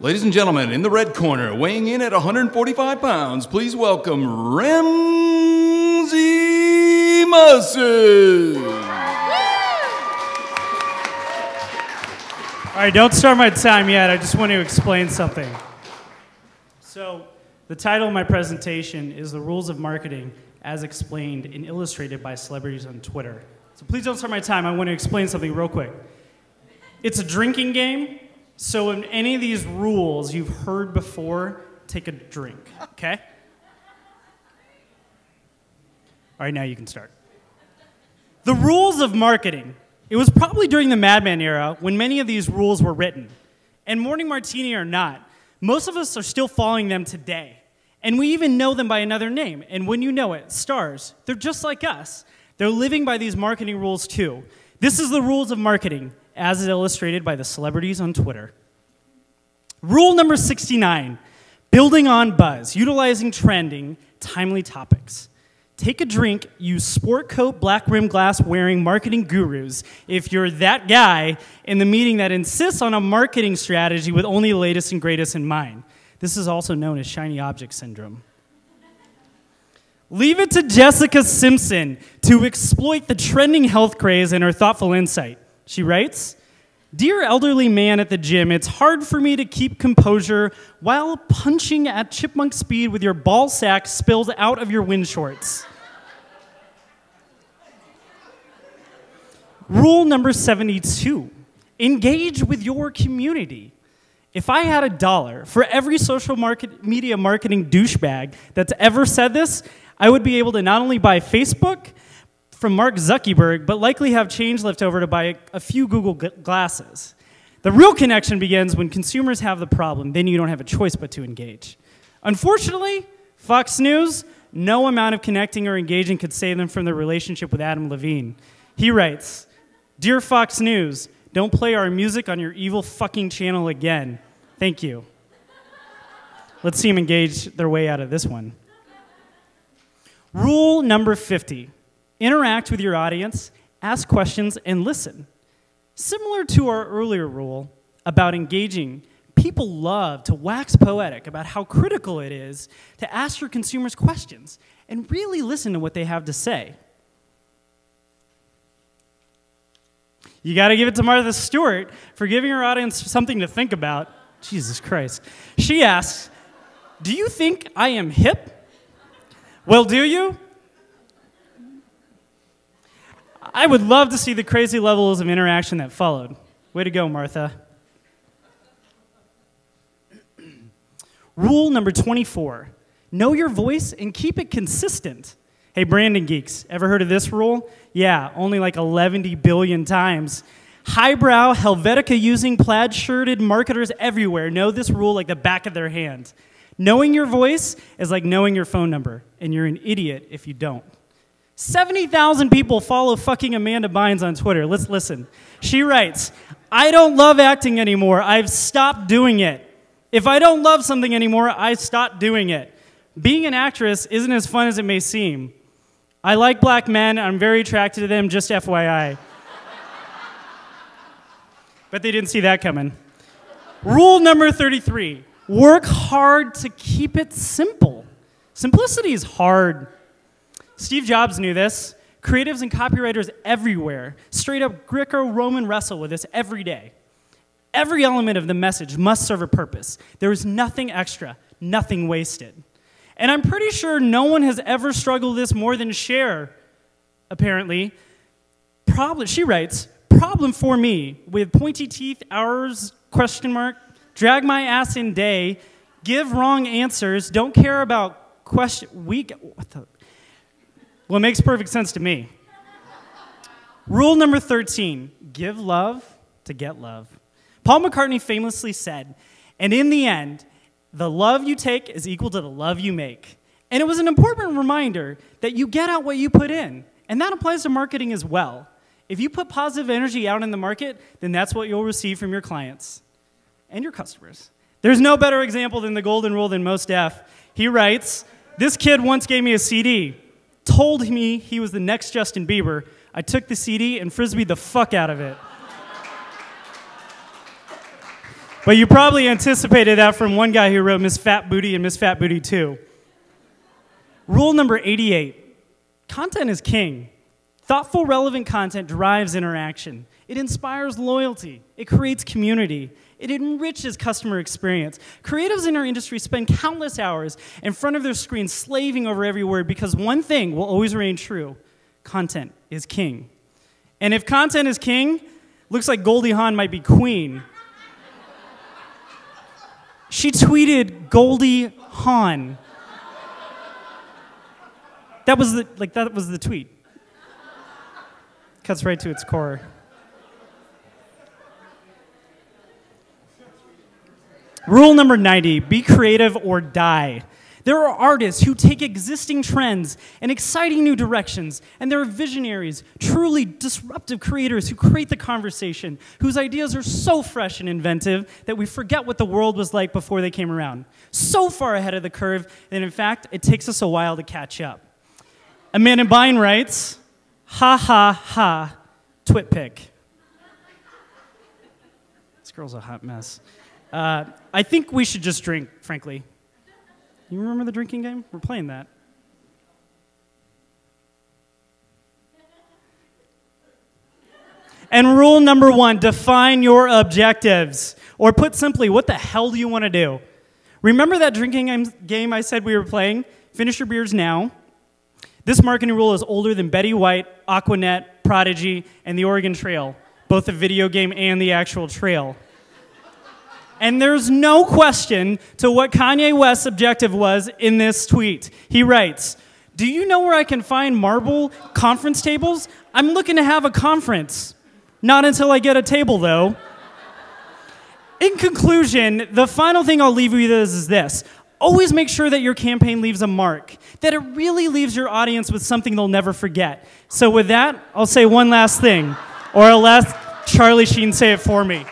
Ladies and gentlemen, in the red corner, weighing in at 145 pounds, please welcome Ramsey Mohsen. All right, don't start my time yet. I just want to explain something. So, the title of my presentation is The Rules of Marketing as Explained and Illustrated by Celebrities on Twitter. So please don't start my time. I want to explain something real quick. It's a drinking game, so in any of these rules you've heard before, take a drink, okay? All right, now you can start. The rules of marketing. It was probably during the Mad Men era when many of these rules were written. And Morning Martini or not, most of us are still following them today. And we even know them by another name. And when you know it, stars, they're just like us. They're living by these marketing rules too. This is the rules of marketing as illustrated by the celebrities on Twitter. Rule number 69, building on buzz, utilizing trending, timely topics. Take a drink, use sport coat, black rim glass wearing marketing gurus if you're that guy in the meeting that insists on a marketing strategy with only the latest and greatest in mind. This is also known as shiny object syndrome. Leave it to Jessica Simpson to exploit the trending health craze and her thoughtful insight. She writes, "Dear elderly man at the gym, it's hard for me to keep composure while punching at chipmunk speed with your ball sack spilled out of your wind shorts." Rule number 72, engage with your community. If I had $1 for every social media marketing douchebag that's ever said this, I would be able to not only buy Facebook from Mark Zuckerberg, but likely have change left over to buy a few Google glasses. The real connection begins when consumers have the problem. Then you don't have a choice but to engage. Unfortunately, Fox News, no amount of connecting or engaging could save them from their relationship with Adam Levine. He writes, "Dear Fox News, don't play our music on your evil fucking channel again. Thank you." Let's see them engage their way out of this one. Rule number 50. Interact with your audience, ask questions, and listen. Similar to our earlier rule about engaging, people love to wax poetic about how critical it is to ask your consumers questions and really listen to what they have to say. You got to give it to Martha Stewart for giving her audience something to think about. Jesus Christ. She asks, "Do you think I am hip?" "Well, do you?" I would love to see the crazy levels of interaction that followed. Way to go, Martha. Rule number 24, know your voice and keep it consistent. Hey, branding geeks, ever heard of this rule? Yeah, only like 11 billion times. Highbrow, Helvetica-using, plaid-shirted marketers everywhere know this rule like the back of their hand. Knowing your voice is like knowing your phone number, and you're an idiot if you don't. 70,000 people follow fucking Amanda Bynes on Twitter. Let's listen. She writes, "I don't love acting anymore. I've stopped doing it. If I don't love something anymore, I stopped doing it. Being an actress isn't as fun as it may seem. I like black men. I'm very attracted to them, just FYI. Bet they didn't see that coming. Rule number 33, work hard to keep it simple. Simplicity is hard. Steve Jobs knew this. Creatives and copywriters everywhere straight up Greco-Roman wrestle with this every day. Every element of the message must serve a purpose. There is nothing extra, nothing wasted. And I'm pretty sure no one has ever struggled this more than Cher, apparently. She writes, "Problem for me with pointy teeth, hours, question mark, drag my ass in day, give wrong answers, don't care about question, what the? Well, it makes perfect sense to me." Rule number 13, give love to get love. Paul McCartney famously said, "And in the end, the love you take is equal to the love you make." And it was an important reminder that you get out what you put in. And that applies to marketing as well. If you put positive energy out in the market, then that's what you'll receive from your clients and your customers. There's no better example than the golden rule than Mos Def. He writes, "This kid once gave me a CD, told me he was the next Justin Bieber. I took the CD and frisbeed the fuck out of it." But you probably anticipated that from one guy who wrote Miss Fat Booty and Miss Fat Booty 2. Rule number 88, content is king. Thoughtful, relevant content drives interaction. It inspires loyalty. It creates community. It enriches customer experience. Creatives in our industry spend countless hours in front of their screens slaving over every word because one thing will always remain true. Content is king. And if content is king, looks like Goldie Hawn might be queen. She tweeted Goldie Hawn. That was the tweet. Cuts right to its core. Rule number 90, be creative or die. There are artists who take existing trends and exciting new directions, and there are visionaries, truly disruptive creators who create the conversation, whose ideas are so fresh and inventive that we forget what the world was like before they came around. So far ahead of the curve that, in fact, it takes us a while to catch up. Amanda Byne writes, ha ha ha, twit pic. This girl's a hot mess. I think we should just drink, frankly. You remember the drinking game? We're playing that. And rule number 1, define your objectives. Or put simply, what the hell do you want to do? Remember that drinking game I said we were playing? Finish your beers now. This marketing rule is older than Betty White, Aquanet, Prodigy, and the Oregon Trail, both the video game and the actual trail. And there's no question to what Kanye West's objective was in this tweet. He writes, do you know where I can find marble conference tables? I'm looking to have a conference. Not until I get a table, though. In conclusion, the final thing I'll leave you with is this. Always make sure that your campaign leaves a mark, that it really leaves your audience with something they'll never forget. So with that, I'll say one last thing, or I'll let Charlie Sheen say it for me.